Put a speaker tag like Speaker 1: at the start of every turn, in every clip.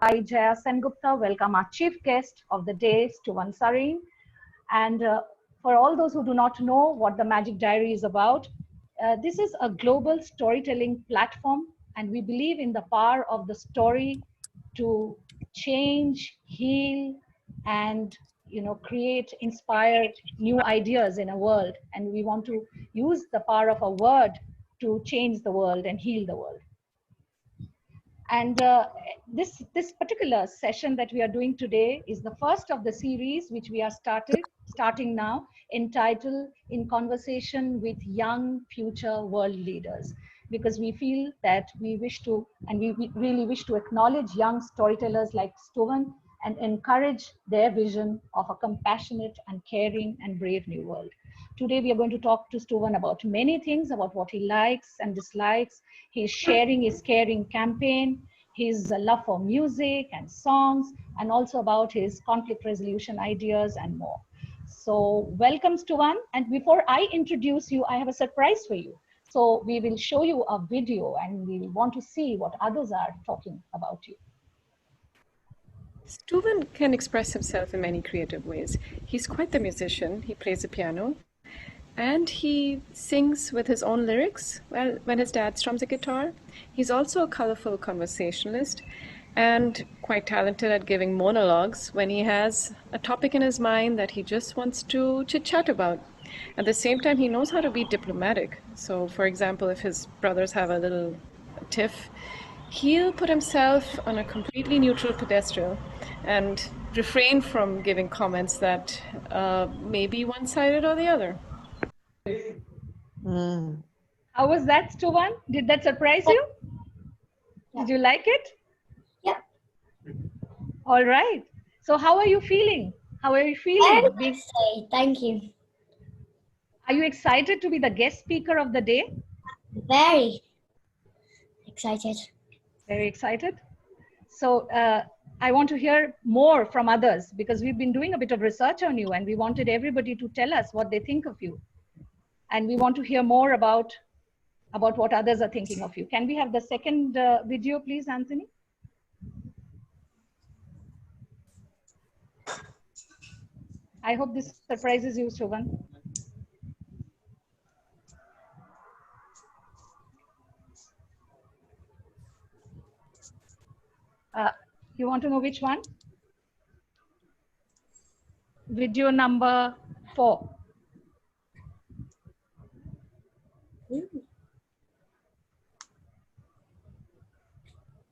Speaker 1: I, Jaya Sengupta, welcome our chief guest of the day, Stuvan Sarin. And for all those who do not know what the Magic Diary is about, this is a global storytelling platform, and we believe in the power of the story to change, heal, and create, inspire new ideas in a world. And we want to use the power of a word to change the world and heal the world. And this particular session that we are doing today is the first of the series which we are starting now, entitled In Conversation with Young Future World Leaders, because we feel that we wish to, and we really wish to acknowledge young storytellers like Stuvan and encourage their vision of a compassionate and caring and brave new world. Today, we are going to talk to Stuvan about many things, about what he likes and dislikes, his sharing his caring campaign, his love for music and songs, and also about his conflict resolution ideas and more. So welcome, Stuvan. And before I introduce you, I have a surprise for you. So we will show you a video and we want to see what others are talking about you.
Speaker 2: Stuvan can express himself in many creative ways. He's quite the musician. He plays the piano. And he sings with his own lyrics when his dad strums a guitar. He's also a colorful conversationalist and quite talented at giving monologues when he has a topic in his mind that he just wants to chit-chat about. At the same time, he knows how to be diplomatic. So, for example, if his brothers have a little tiff, he'll put himself on a completely neutral pedestal and refrain from giving comments that may be one-sided or the other.
Speaker 1: How was that, Stuvan? Did that surprise you? Did you like it?
Speaker 3: Yeah.
Speaker 1: All right. So how are you feeling? How are you feeling?
Speaker 3: Thank you.
Speaker 1: Are you excited to be the guest speaker of the day?
Speaker 3: Very excited.
Speaker 1: Very excited. So I want to hear more from others, because we've been doing a bit of research on you and we wanted everybody to tell us what they think of you. And we want to hear more about what others are thinking of you. Can we have the second video, please, Anthony? I hope this surprises you, Stuvan. You want to know which one? Video number 4.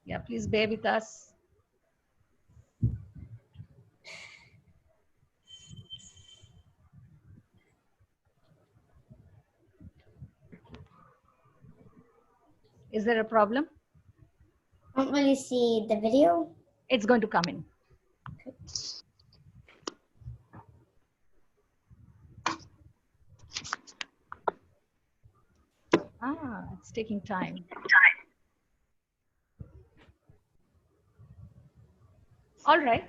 Speaker 1: Yeah, please bear with us. Is there a problem?
Speaker 3: I don't really see the video.
Speaker 1: It's going to come in.
Speaker 3: Okay.
Speaker 1: It's taking time. All right.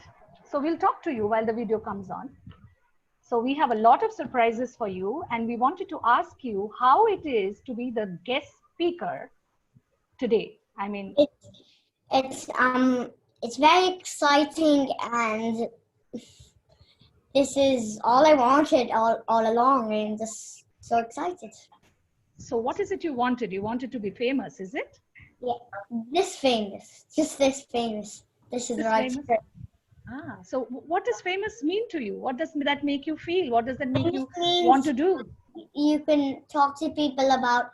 Speaker 1: So we'll talk to you while the video comes on. So we have a lot of surprises for you, and we wanted to ask you how it is to be the guest speaker today. I mean,
Speaker 3: it's very exciting, and this is all I wanted all along, and just so excited.
Speaker 1: So what is it you wanted? You wanted to be famous, is it?
Speaker 3: Yeah, just this famous. This is right.
Speaker 1: So what does famous mean to you? What does that make you feel? What does that make you want to do?
Speaker 3: You can talk to people about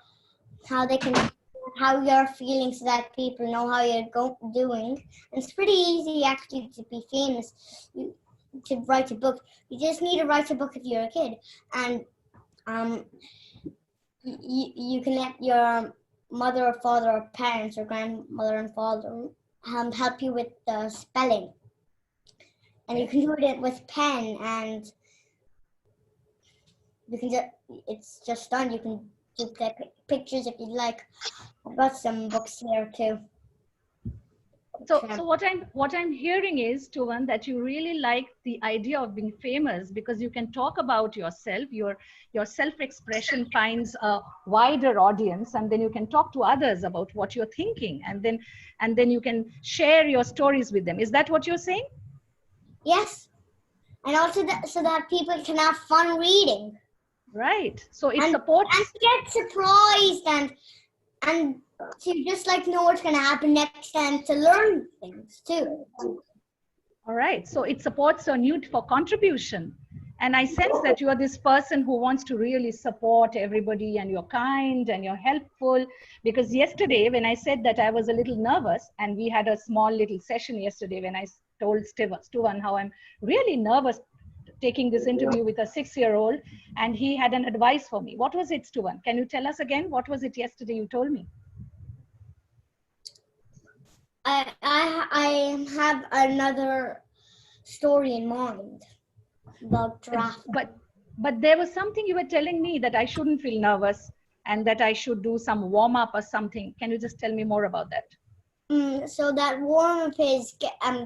Speaker 3: how you're feeling, so that people know how you're doing. And it's pretty easy actually to be famous. To write a book, you just need to write a book if you're a kid, and you can let your mother or father or parents or grandmother and father help you with the spelling. And you can do it with pen, and it's just done. You can take pictures if you'd like. I've got some books here too.
Speaker 1: So what I'm hearing is, Stuvan, that you really like the idea of being famous because you can talk about yourself. Your self-expression finds a wider audience, and then you can talk to others about what you're thinking, and then you can share your stories with them. Is that what you're saying?
Speaker 3: Yes, and also so that people can have fun reading.
Speaker 1: Right. So it
Speaker 3: and
Speaker 1: supports.
Speaker 3: And get surprised and to just like know what's going to happen next and to learn things too.
Speaker 1: All right. So it supports your need for contribution. And I sense that you are this person who wants to really support everybody, and you're kind and you're helpful. Because yesterday, when I said that I was a little nervous, and we had a small little session yesterday when I told Stuvan how I'm really nervous taking this interview with a 6-year-old, and he had an advice for me. What was it, Stuvan? Can you tell us again? What was it yesterday you told me?
Speaker 3: I have another story in mind about draft.
Speaker 1: But there was something you were telling me that I shouldn't feel nervous and that I should do some warm up or something. Can you just tell me more about that?
Speaker 3: So that warm up is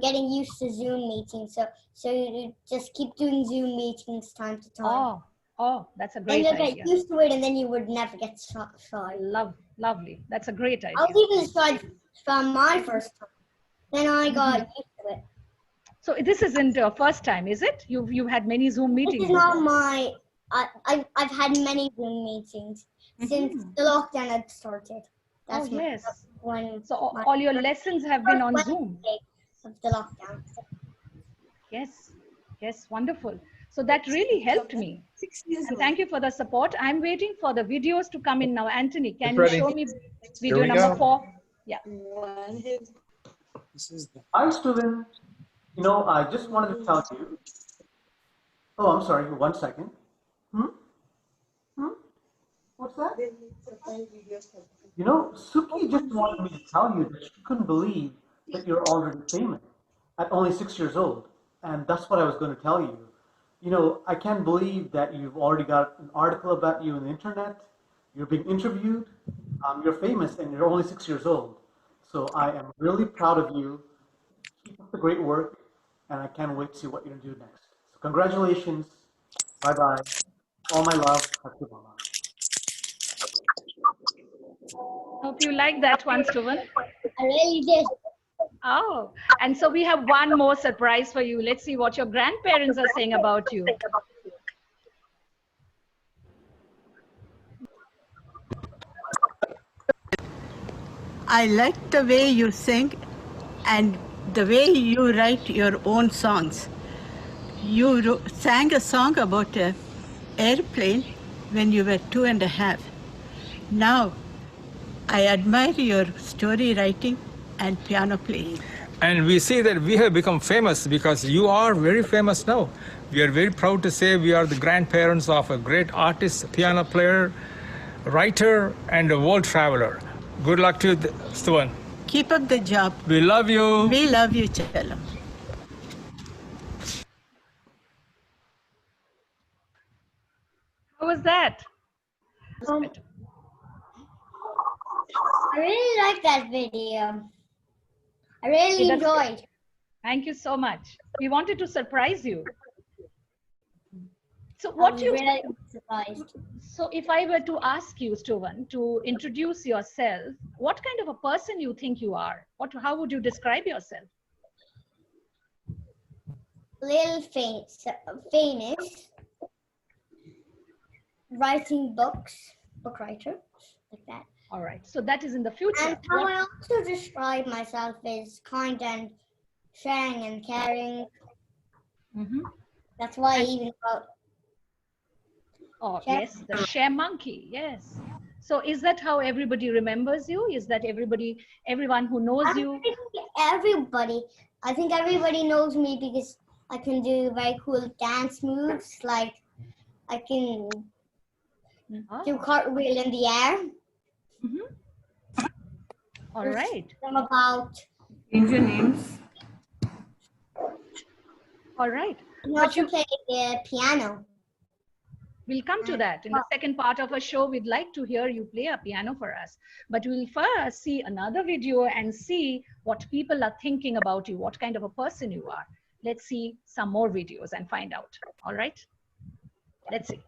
Speaker 3: getting used to Zoom meetings. So you just keep doing Zoom meetings time to time.
Speaker 1: Oh, that's a great
Speaker 3: idea.
Speaker 1: idea.
Speaker 3: Then you'll get used to it, and then you would never get shy.
Speaker 1: Lovely. That's a great idea.
Speaker 3: I was even shy from my first time. Then I got used to it.
Speaker 1: So this isn't your first time, is it? You've had many Zoom meetings.
Speaker 3: This is not my. I've had many Zoom meetings since the lockdown had started.
Speaker 1: That's yes. So all your lessons have been on Zoom.
Speaker 3: Of the lockdown.
Speaker 1: Yes, wonderful. So that really helped me. And thank you for the support. I'm waiting for the videos to come in now. Anthony, can you show me video number 4? Yeah.
Speaker 4: Hi, Stuvan. I just wanted to tell you. Oh, I'm sorry. 1 second. What's that? Suki just wanted me to tell you that she couldn't believe that you're already famous at only 6 years old. And that's what I was going to tell you. I can't believe that you've already got an article about you on the internet. You're being interviewed. You're famous and you're only 6 years old. So I am really proud of you. Keep up the great work. And I can't wait to see what you're going to do next. So congratulations. Bye-bye. All my love. Mama.
Speaker 1: Hope you like that one, Stuvan.
Speaker 3: I really did.
Speaker 1: Oh, and so we have one more surprise for you. Let's see what your grandparents are saying about you.
Speaker 5: I like the way you sing and the way you write your own songs. You sang a song about an airplane when you were 2.5. Now, I admire your story writing and piano playing.
Speaker 6: And we see that we have become famous because you are very famous now. We are very proud to say we are the grandparents of a great artist, piano player, writer, and a world traveler. Good luck to you, Stuvan.
Speaker 5: Keep up the job.
Speaker 6: We love you.
Speaker 5: We love you, Chalam.
Speaker 1: How was that?
Speaker 3: I really like that video. I really enjoyed.
Speaker 1: Thank you so much. We wanted to surprise you. So what you
Speaker 3: really surprised.
Speaker 1: So if I were to ask you, Stuvan, to introduce yourself, what kind of a person you think you are? How would you describe yourself?
Speaker 3: Little famous, writing books, book writer, like that.
Speaker 1: All right. So that is in the future.
Speaker 3: And how I also describe myself is kind and sharing and caring. That's why I even wrote.
Speaker 1: Oh, yes, the share monkey. Yes. So is that how everybody remembers you? Is that everyone who knows you?
Speaker 3: Everybody. I think everybody knows me because I can do very cool dance moves. Like I can do cartwheel in the air.
Speaker 1: All right.
Speaker 3: I'm about.
Speaker 5: Change your names.
Speaker 1: All right.
Speaker 3: You also play the piano.
Speaker 1: We'll come to that. In the second part of our show, we'd like to hear you play a piano for us. But we'll first see another video and see what people are thinking about you, what kind of a person you are. Let's see some more videos and find out. All right? Let's see.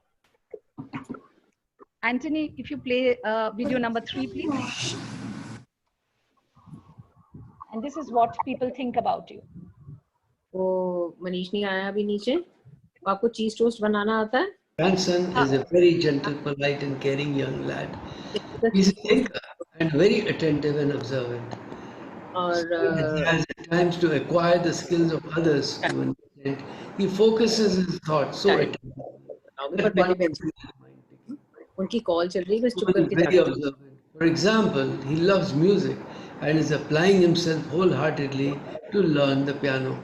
Speaker 1: Anthony, if you play video number 3, please. And this is what people think about you.
Speaker 7: वो मनीष नहीं आया अभी नीचे. आपको चीज toast बनाना आता है?
Speaker 8: Grandson is a very gentle, polite, and caring young lad. He's a thinker and very attentive and observant.
Speaker 7: और
Speaker 8: He has at times to acquire the skills of others to an extent. He focuses his thoughts so attentively that one gets into his mind.
Speaker 7: उनकी call चल रही है बस चुप
Speaker 8: He is
Speaker 7: करके
Speaker 8: very
Speaker 7: जाते हैं.
Speaker 8: observant. For example, he loves music and is applying himself wholeheartedly to learn the piano.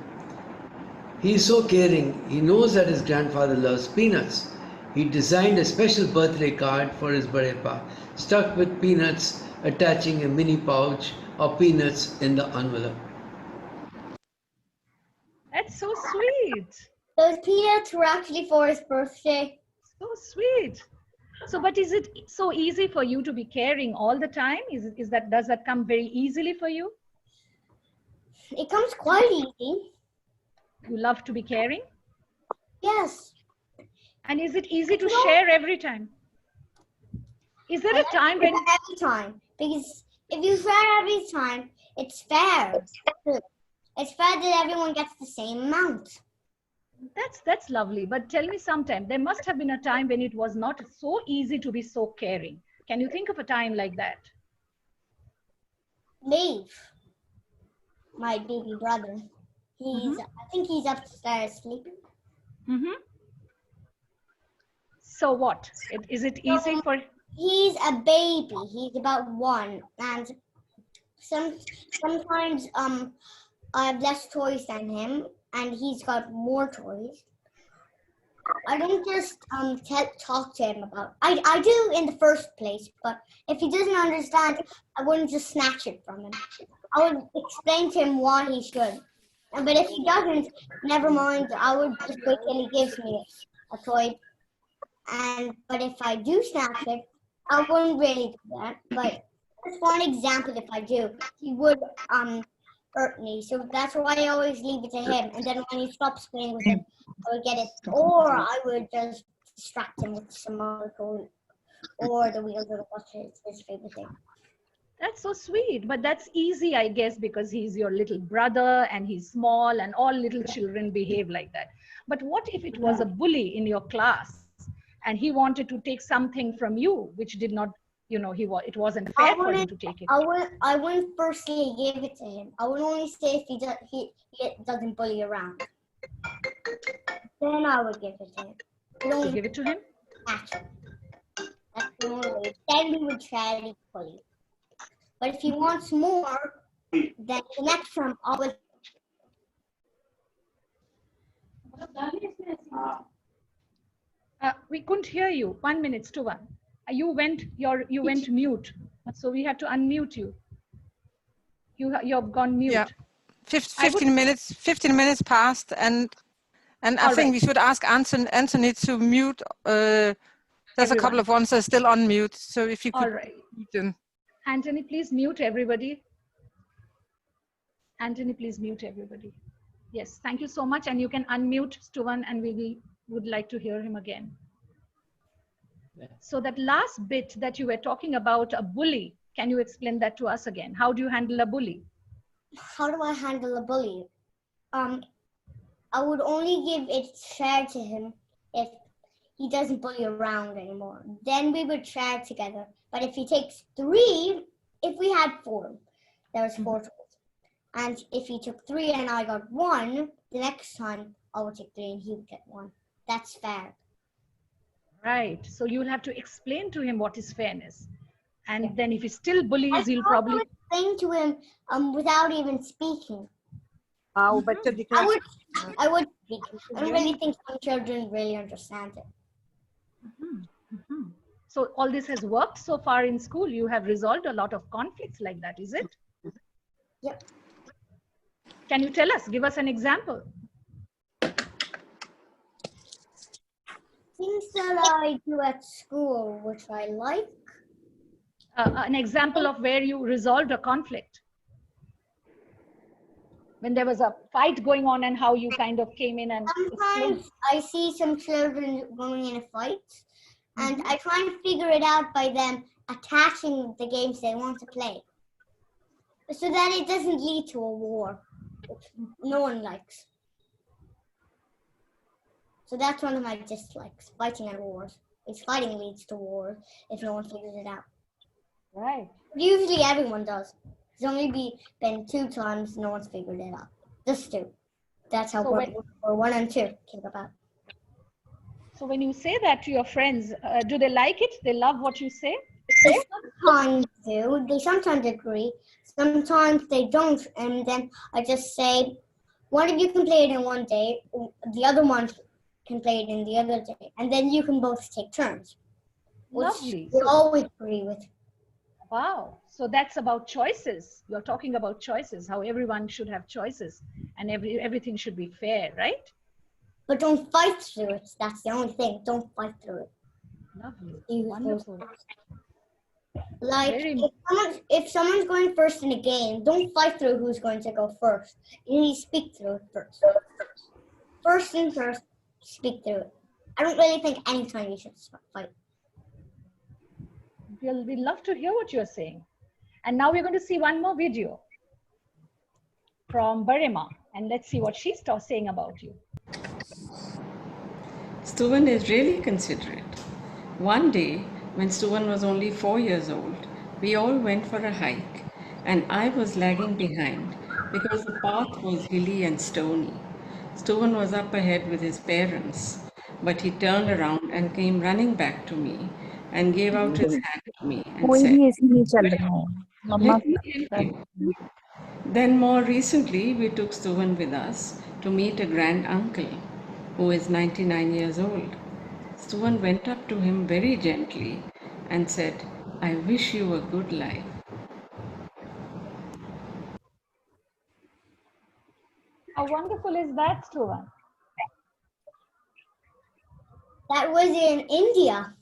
Speaker 8: He is so caring. He knows that his grandfather loves peanuts. He designed a special birthday card for his Barepa, stuck with peanuts, attaching a mini pouch of peanuts in the envelope.
Speaker 1: That's so sweet.
Speaker 3: Those peanuts were actually for his birthday.
Speaker 1: So sweet. So, but is it so easy for you to be caring all the time? Does that come very easily for you?
Speaker 3: It comes quite easy.
Speaker 1: You love to be caring?
Speaker 3: Yes.
Speaker 1: And is it easy to share every time? Is there a time when...
Speaker 3: Every time. Because if you share every time, it's fair. It's fair that everyone gets the same amount.
Speaker 1: That's lovely. But tell me sometime, there must have been a time when it was not so easy to be so caring. Can you think of a time like that?
Speaker 3: Dave, my baby brother, I think he's upstairs sleeping.
Speaker 1: So what? Is it easy for...
Speaker 3: He's a baby. He's about 1, and sometimes I have less toys than him, and he's got more toys. I don't just talk to him about. I do in the first place, but if he doesn't understand, I wouldn't just snatch it from him. I would explain to him why he should. But if he doesn't, never mind. I would just wait till he gives me a toy. But if I do snatch it, I wouldn't really do that. But just one example, if I do, he would hurt me. So that's why I always leave it to him. And then when he stops playing with it, I would get it. Or I would just distract him with some other toy. Or the wheels of the bus, his favorite thing.
Speaker 1: That's so sweet. But that's easy, I guess, because he's your little brother and he's small and all little children behave like that. But what if it was a bully in your class and he wanted to take something from you, which did not, it wasn't fair for him to take it?
Speaker 3: I wouldn't firstly give it to him. I would only say if he doesn't bully around. Then I would give it to him.
Speaker 1: So give it to him?
Speaker 3: That's the only way. Then we would try to bully. But if he wants more, then the next time I will.
Speaker 1: We couldn't hear you. 1 minute, Stuvan. You went mute, so we had to unmute you. You've gone mute.
Speaker 9: Yeah, 15 minutes passed, and I think we should ask Anthony to mute. There's
Speaker 1: Everyone.
Speaker 9: A couple of ones that are still on mute, so if you could.
Speaker 1: All right.
Speaker 9: Mute them.
Speaker 1: Anthony, please mute everybody. Anthony, please mute everybody. Yes, thank you so much. And you can unmute Stuvan, and we would like to hear him again. So that last bit that you were talking about, a bully, can you explain that to us again? How do you handle a bully?
Speaker 3: How do I handle a bully? I would only give it fair to him if he doesn't bully around anymore. Then we would share together. But if he takes 3, if we had 4, there was 4 toys. And if he took 3 and I got 1, the next time I would take 3 and he would get 1. That's fair.
Speaker 1: Right. So you'll have to explain to him what is fairness. And then if he still bullies, you'll probably
Speaker 3: explain to him without even speaking.
Speaker 7: हाँ वो बच्चा दिख रहा है.
Speaker 3: I would speak. I don't really think some children really understand it.
Speaker 1: So all this has worked so far in school. You have resolved a lot of conflicts like that, is it?
Speaker 3: Yep.
Speaker 1: Can you tell us, give us an example?
Speaker 3: Things that I do at school, which I like.
Speaker 1: An example of where you resolved a conflict. When there was a fight going on and how you kind of came in and explained.
Speaker 3: Sometimes I see some children going in a fight, and I try and figure it out by them attaching the games they want to play. So that it doesn't lead to a war, which no one likes. So that's one of my dislikes, fighting and wars. If fighting leads to war, if no one figures it out.
Speaker 1: Right.
Speaker 3: Usually everyone does. There's only been 2 times no one's figured it out. Just 2. That's how World War 1 and 2 came about.
Speaker 1: So when you say that to your friends, do they like it? They love what you say?
Speaker 3: They sometimes do. They sometimes agree. Sometimes they don't. And then I just say, one of you can play it in one day. The other one can play it in the other day. And then you can both take turns.
Speaker 1: Lovely.
Speaker 3: We always agree with.
Speaker 1: Wow. So that's about choices. You're talking about choices, how everyone should have choices and everything should be fair, right?
Speaker 3: But don't fight through it. That's the only thing. Don't fight through it.
Speaker 1: Lovely. Wonderful.
Speaker 3: Like, if someone's going first in a game, don't fight through who's going to go first. You need to speak through it first. First thing first, speak through it. I don't really think anytime you should fight.
Speaker 1: We'd love to hear what you're saying. And now we're going to see one more video from Barima. And let's see what she's saying about you.
Speaker 10: Stuvan is really considerate. One day, when Stuvan was only 4 years old, we all went for a hike and I was lagging behind because the path was hilly and stony. Stuvan was up ahead with his parents, but he turned around and came running back to me and gave out his hand to me and said, "Let me help you." Then more recently, we took Stuvan with us to meet a grand uncle who is 99 years old. Stuvan went up to him very gently and said, "I wish you a good life."
Speaker 1: How wonderful is that, Stuvan?
Speaker 3: That was in India.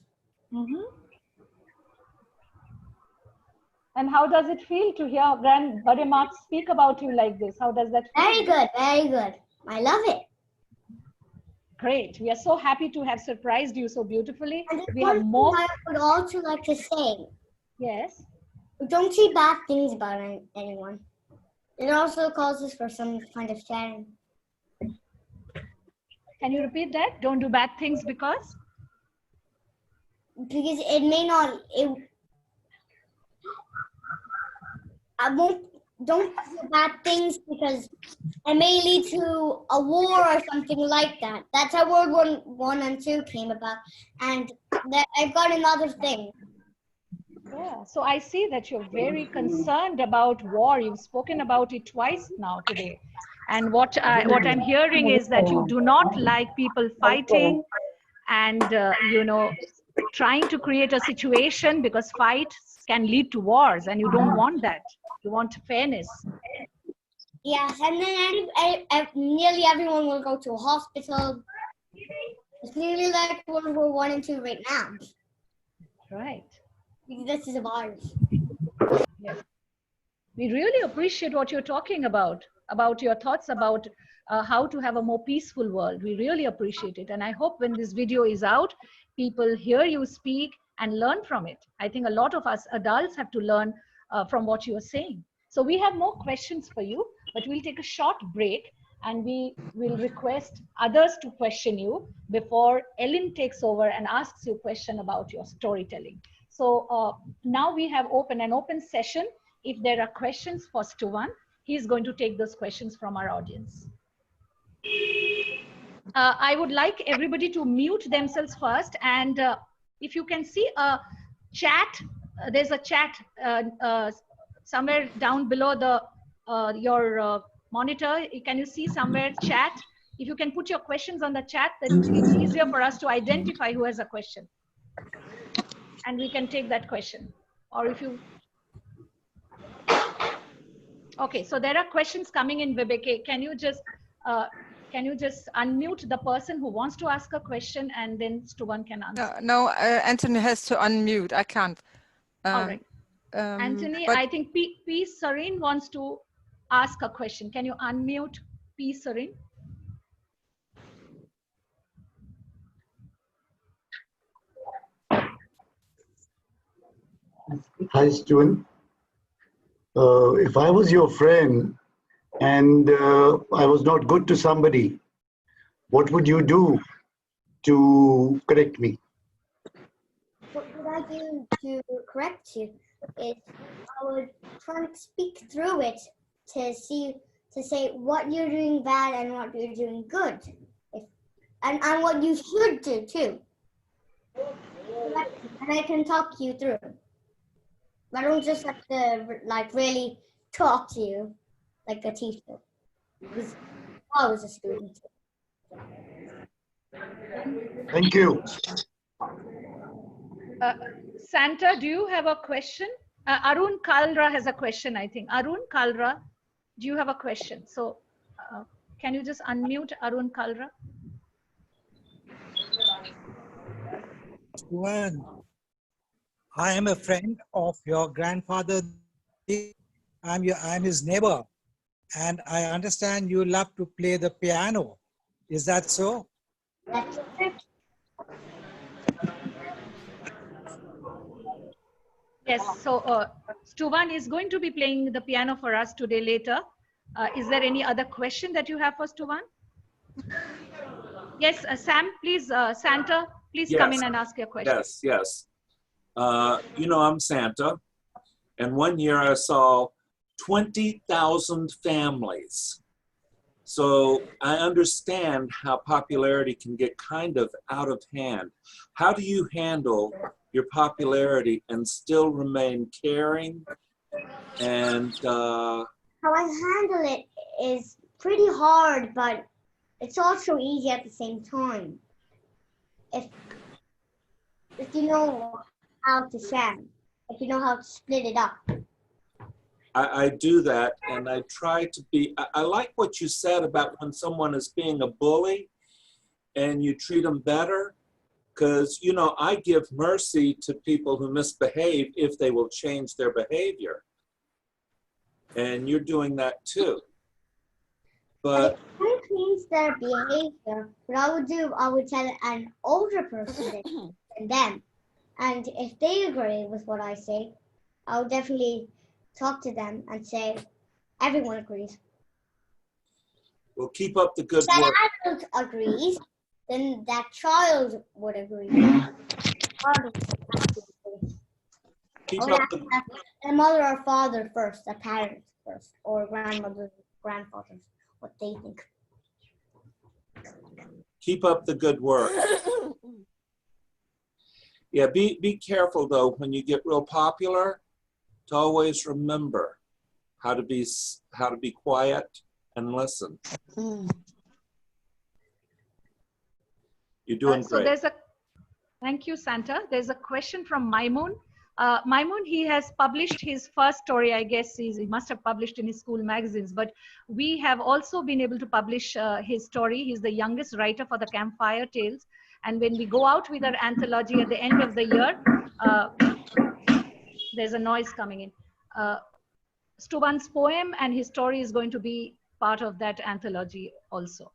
Speaker 1: And how does it feel to hear Grand Barima speak about you like this? How does that feel?
Speaker 3: Very good, very good. I love it.
Speaker 1: Great. We are so happy to have surprised you so beautifully.
Speaker 3: And
Speaker 1: We have more.
Speaker 3: I would also like to say.
Speaker 1: Yes.
Speaker 3: Don't say bad things about anyone. It also causes for some kind of sharing.
Speaker 1: Can you repeat that? Don't do bad things because?
Speaker 3: Because it may not. Don't do bad things because it may lead to a war or something like that. That's how World War 1 and 2 came about. And I've got another thing.
Speaker 1: Yeah, so I see that you're very concerned about war. You've spoken about it twice now today. And what I'm hearing is that you do not like people fighting and, trying to create a situation because fights can lead to wars and you don't want that. You want fairness.
Speaker 3: Yes, and then nearly everyone will go to a hospital. It's nearly like World War 1 and 2 right now.
Speaker 1: Right.
Speaker 3: This is a virus.
Speaker 1: Yes. We really appreciate what you're talking about your thoughts about how to have a more peaceful world. We really appreciate it. And I hope when this video is out, people hear you speak and learn from it. I think a lot of us adults have to learn from what you are saying. So we have more questions for you, but we'll take a short break and we will request others to question you before Ellen takes over and asks you a question about your storytelling. So now we have an open session. If there are questions for Stuvan, he's going to take those questions from our audience. I would like everybody to mute themselves first. And if you can see a chat, there's a chat somewhere down below your monitor. Can you see somewhere chat? If you can put your questions on the chat, then it's easier for us to identify who has a question. And we can take that question. Or if you... Okay, so there are questions coming in, Vibeke. Can you just Can you just unmute the person who wants to ask a question, and then Stuvan can answer?
Speaker 9: No, Anthony has to unmute. I can't.
Speaker 1: All right. Anthony,
Speaker 9: but
Speaker 1: I think P. Sarin wants to ask a question. Can you unmute P. Sarin?
Speaker 11: Hi, Stuvan. If I was your friend and I was not good to somebody, what would you do to correct me?
Speaker 3: What would I do to correct you is I would try and speak through it to say what you're doing bad and what you're doing good, and what you should do too. And I can talk you through. I don't just have to like really talk to you like a teacher, because I was a student.
Speaker 11: Thank you.
Speaker 1: Santa, do you have a question? Arun Kalra has a question, I think. Arun Kalra, do you have a question? So can you just unmute Arun Kalra?
Speaker 12: Stuvan, I am a friend of your grandfather. I'm his neighbor, and I understand you love to play the piano. Is that so?
Speaker 3: That's it.
Speaker 1: Yes, so Stuvan is going to be playing the piano for us today later. Is there any other question that you have for Stuvan? Yes, Sam, please, Santa, please come in and ask your question.
Speaker 13: Yes. You know, I'm Santa, and one year I saw 20,000 families. So I understand how popularity can get kind of out of hand. How do you handle your popularity and still remain caring? And
Speaker 3: how I handle it is pretty hard, but it's also easy at the same time. If you know how to share, if you know how to split it up.
Speaker 13: I do that, and I try to be, I like what you said about when someone is being a bully and you treat them better, because, you know, I give mercy to people who misbehave if they will change their behavior. And you're doing that too. But
Speaker 3: I change their behavior, what I would tell an older person than them. And if they agree with what I say, I'll definitely talk to them and say, everyone agrees.
Speaker 13: we'll keep up the good
Speaker 3: If that
Speaker 13: work.
Speaker 3: adult agrees, then that child would agree.
Speaker 13: Keep
Speaker 3: Or
Speaker 13: up the,
Speaker 3: a mother or father first, a parent first, or grandmother, grandfathers, what they think.
Speaker 13: keep up the good work. Yeah, be careful though when you get real popular, to always remember how to be quiet and listen. You're doing
Speaker 1: So
Speaker 13: great.
Speaker 1: thank you, Santa. There's a question from Maimoon. Maimoon, he has published his first story, I guess he must have published in his school magazines, but we have also been able to publish his story. He's the youngest writer for the Campfire Tales. And when we go out with our anthology at the end of the year, there's a noise coming in. Stuvan's poem and his story is going to be part of that anthology also.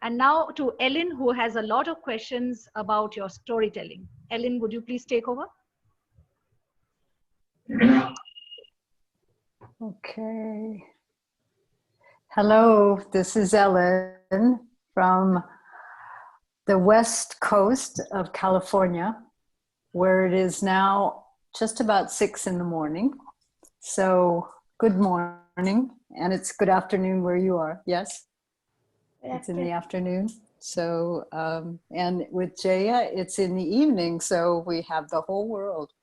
Speaker 1: And now to Ellen, who has a lot of questions about your storytelling. Ellen, would you please take over?
Speaker 14: Okay. Hello, this is Ellen from the west coast of California, where it is now just about 6 in the morning. So good morning, and it's good afternoon where you are, yes? It's in the afternoon. So, and with Jaya, it's in the evening, so we have the whole world.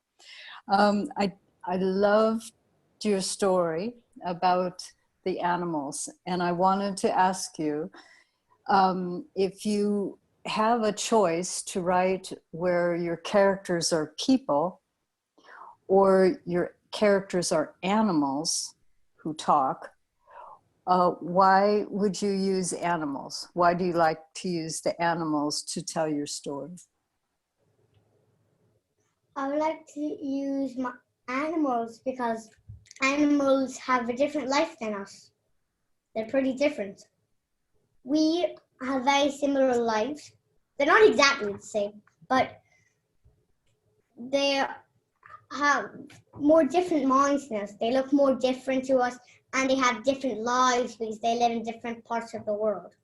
Speaker 14: I loved your story about the animals, and I wanted to ask you if you have a choice to write where your characters are people or your characters are animals who talk, why would you use animals? Why do you like to use the animals to tell your story?
Speaker 3: I would like to use my animals because animals have a different life than us. They're pretty different. We have very similar lives. They're not exactly the same, but they have more different minds than us. They look more different to us, and they have different lives because they live in different parts of the world.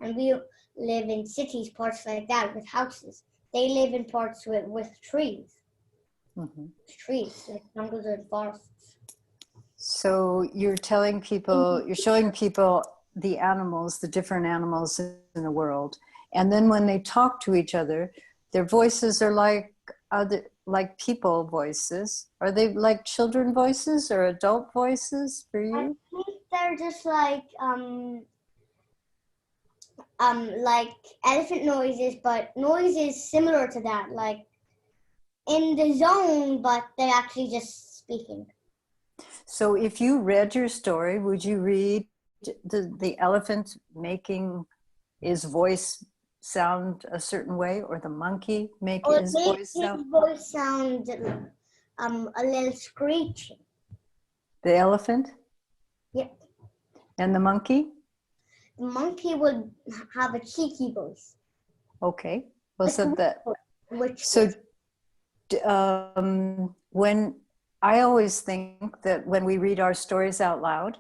Speaker 3: And we live in cities, parts like that, with houses. They live in parts with trees.
Speaker 14: Mm-hmm.
Speaker 3: Trees, like jungles and forests.
Speaker 14: So you're telling people, you're showing people the animals, the different animals in the world. And then when they talk to each other, their voices are like people voices. Are they like children voices or adult voices for you?
Speaker 3: I think they're just like elephant noises, but noises similar to that, like in the zone, but they're actually just speaking.
Speaker 14: So if you read your story, would you read the elephant making his voice sound a certain way, or the monkey make
Speaker 3: Or
Speaker 14: his
Speaker 3: make
Speaker 14: voice
Speaker 3: his
Speaker 14: sound?
Speaker 3: voice sound a little screeching.
Speaker 14: The elephant?
Speaker 3: Yep.
Speaker 14: And the monkey?
Speaker 3: The monkey would have a cheeky voice.
Speaker 14: Okay. Well, so that.
Speaker 3: Which
Speaker 14: so when I always think that when we read our stories out loud,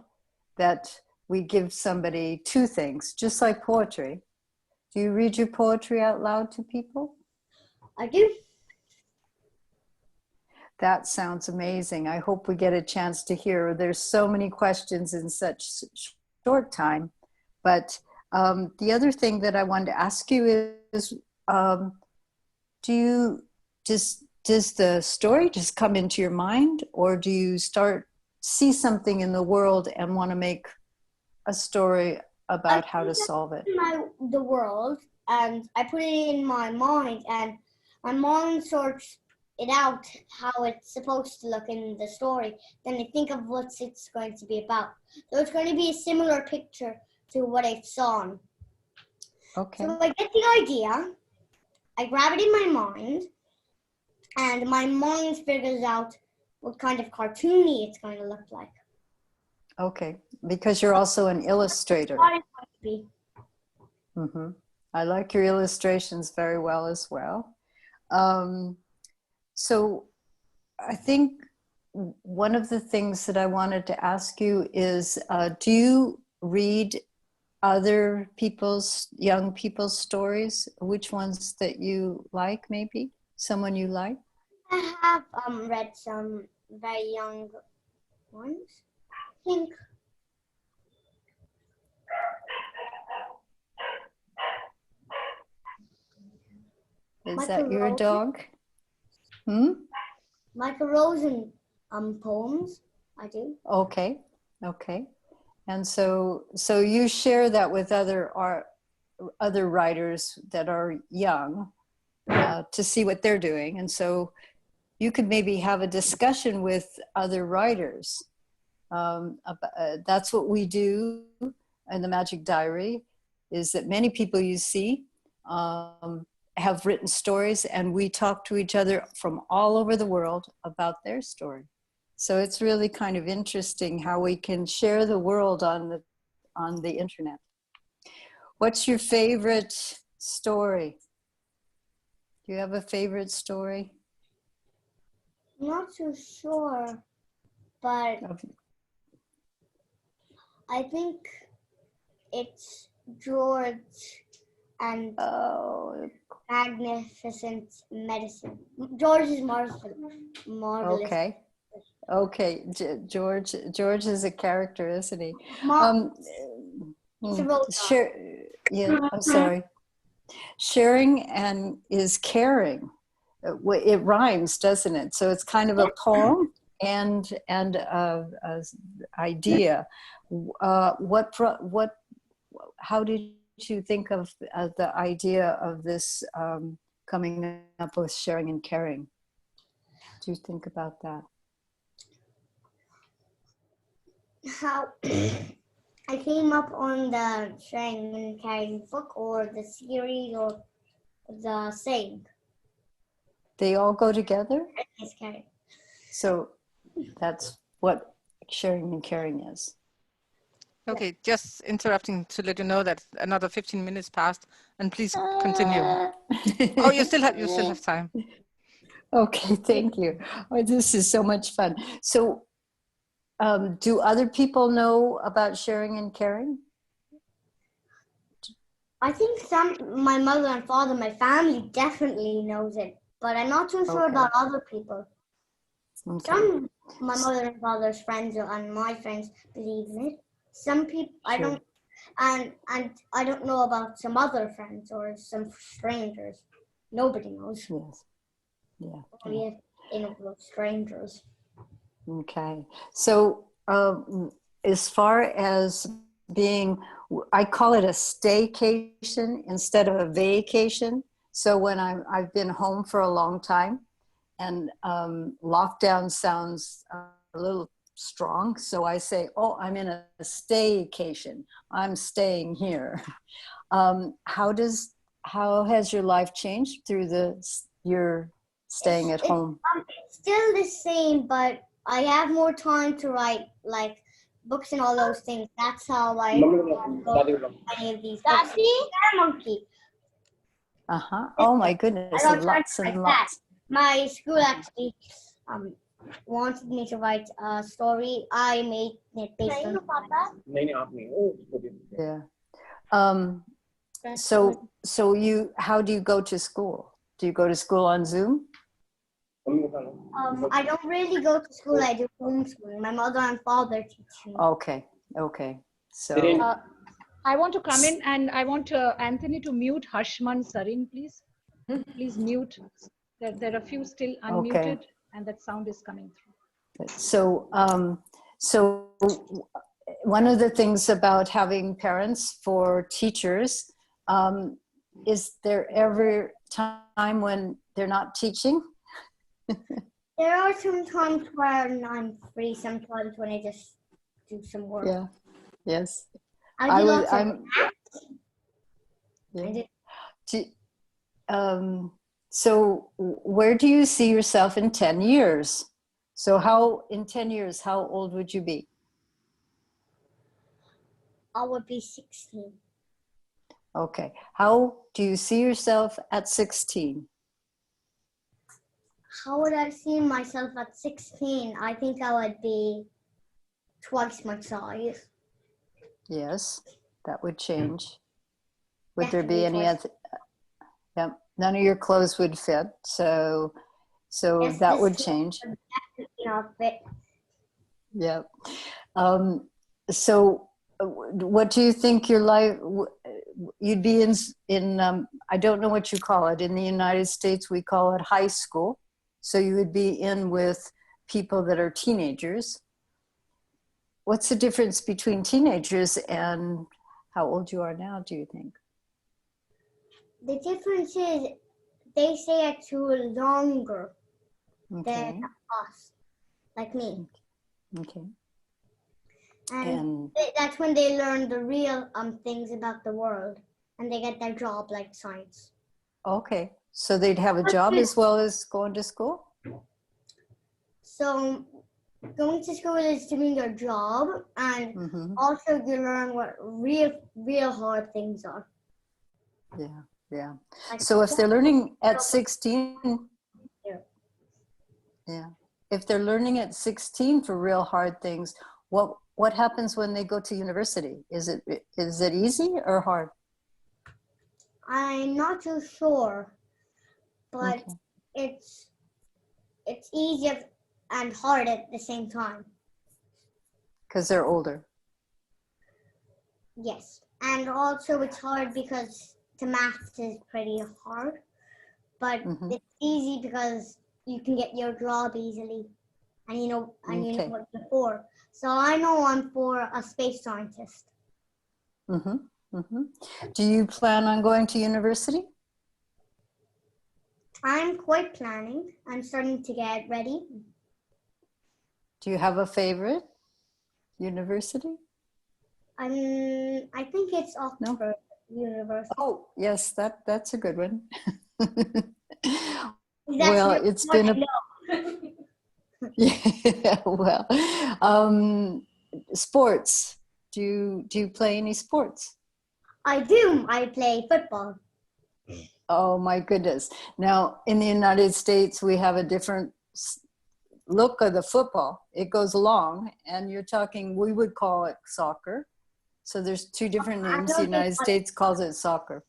Speaker 14: that we give somebody two things, just like poetry. Do you read your poetry out loud to people?
Speaker 3: I do.
Speaker 14: That sounds amazing. I hope we get a chance to hear. There's so many questions in such short time. But the other thing that I wanted to ask you is, does the story just come into your mind, or do you see something in the world and want to make a story about how to solve it?
Speaker 3: The world, and I put it in my mind, and my mind sorts it out how it's supposed to look in the story. Then I think of what it's going to be about. So it's going to be a similar picture to what I saw.
Speaker 14: Okay.
Speaker 3: So I get the idea, I grab it in my mind, and my mind figures out what kind of cartoony it's going to look like.
Speaker 14: Okay, because you're also an illustrator.
Speaker 3: What it's going to be.
Speaker 14: Mm-hmm. I like your illustrations very well as well. So I think one of the things that I wanted to ask you is, do you read other young people's stories? Which ones that you like, maybe? Someone you like?
Speaker 3: I have read some very young ones. I think
Speaker 14: Is that your dog?
Speaker 3: Michael Rosen poems, I do.
Speaker 14: Okay, okay. And so you share that with other writers that are young to see what they're doing. And so you could maybe have a discussion with other writers. That's what we do in the Magic Diary, is that many people you see have written stories, and we talk to each other from all over the world about their story. So it's really kind of interesting how we can share the world on the internet. What's your favorite story? Do you have a favorite story?
Speaker 3: I'm not too sure, but I think it's George and Magnificent Medicine. George is marvelous.
Speaker 14: Okay. George is a character, isn't he? I'm sorry. Sharing and is caring. It rhymes, doesn't it? So it's kind of a poem and a idea. How did you think of the idea of this coming up with sharing and caring? Do you think about that?
Speaker 3: How I came up on the sharing and caring book or the series or the saying.
Speaker 14: They all go together?
Speaker 3: Yes, caring.
Speaker 14: So that's what sharing and caring is.
Speaker 9: Okay, just interrupting to let you know that another 15 minutes passed, and please continue. Oh, you still have time.
Speaker 14: Okay, thank you. Oh, this is so much fun. So, do other people know about sharing and caring?
Speaker 3: I think my mother and father, my family definitely knows it, but I'm not too sure about other people.
Speaker 14: Okay.
Speaker 3: My mother and father's friends and my friends believe in it. Some people I
Speaker 14: Sure.
Speaker 3: don't, and I don't know about some other friends or some strangers. Nobody knows.
Speaker 14: Yes. Yeah.
Speaker 3: Only if they know about strangers.
Speaker 14: Okay. So, as far as being, I call it a staycation instead of a vacation. So when I've been home for a long time, and lockdown sounds a little strong, so I say, oh, I'm in a staycation. I'm staying here. How has your life changed through your staying at home?
Speaker 3: It's still the same, but I have more time to write like books and all those things. That's how I wrote many of these books. Monkey.
Speaker 14: Oh my goodness,
Speaker 3: I don't
Speaker 14: lots
Speaker 3: like
Speaker 14: and
Speaker 3: that.
Speaker 14: lots.
Speaker 3: My school actually wanted me to write a story. I made it based on
Speaker 14: Yeah. So how do you go to school? Do you go to school on Zoom?
Speaker 3: I don't really go to school. I do homeschooling. My mother and father teach me.
Speaker 14: Okay. So
Speaker 1: I want to come in and I want Anthony to mute Harshman Sarin, please. Please mute. There are a few still unmuted, and that sound is coming through.
Speaker 14: So one of the things about having parents for teachers, is there ever time when they're not teaching?
Speaker 3: There are some times where I'm free, sometimes when I just do some work.
Speaker 14: Yeah. Yes.
Speaker 3: I do lots of
Speaker 14: yeah. So where do you see yourself in 10 years? So in 10 years, how old would you be?
Speaker 3: I would be 16.
Speaker 14: Okay. How do you see yourself at 16?
Speaker 3: How would I see myself at 16? I think I would be twice my size.
Speaker 14: Yes, that would change. Would there be any other? Yeah, none of your clothes would fit, so
Speaker 3: Yes,
Speaker 14: that would change.
Speaker 3: Not fit.
Speaker 14: Yeah. So, what do you think your life? You'd be in I don't know what you call it. In the United States, we call it high school. So you would be in with people that are teenagers. What's the difference between teenagers and how old you are now, do you think?
Speaker 3: The difference is they stay at school longer than us, like me.
Speaker 14: Okay.
Speaker 3: And that's when they learn the real things about the world, and they get their job like science.
Speaker 14: Okay. So they'd have a job as well as going to school?
Speaker 3: So going to school is doing your job, and also you learn what real hard things are.
Speaker 14: Yeah. So if they're learning at 16, if they're learning at 16 for real hard things, what happens when they go to university? Is it easy or hard?
Speaker 3: I'm not too sure, but it's easy and hard at the same time.
Speaker 14: Because they're older.
Speaker 3: Yes, and also it's hard because the math is pretty hard, but it's easy because you can get your job easily, and you know what you're for. So I know I'm for a space scientist.
Speaker 14: Do you plan on going to university?
Speaker 3: I'm quite planning. I'm starting to get ready.
Speaker 14: Do you have a favorite university?
Speaker 3: I think it's Oxford University.
Speaker 14: Oh, yes, that's a good one.
Speaker 3: That's
Speaker 14: Well,
Speaker 3: really
Speaker 14: it's
Speaker 3: what
Speaker 14: been
Speaker 3: I
Speaker 14: a
Speaker 3: know.
Speaker 14: yeah, well, sports. Do you play any sports?
Speaker 3: I do. I play football.
Speaker 14: Oh my goodness. Now, in the United States, we have a different look of the football. It goes long, and you're talking, we would call it soccer. So there's two different
Speaker 3: I
Speaker 14: names. The
Speaker 3: don't think
Speaker 14: United States calls it soccer.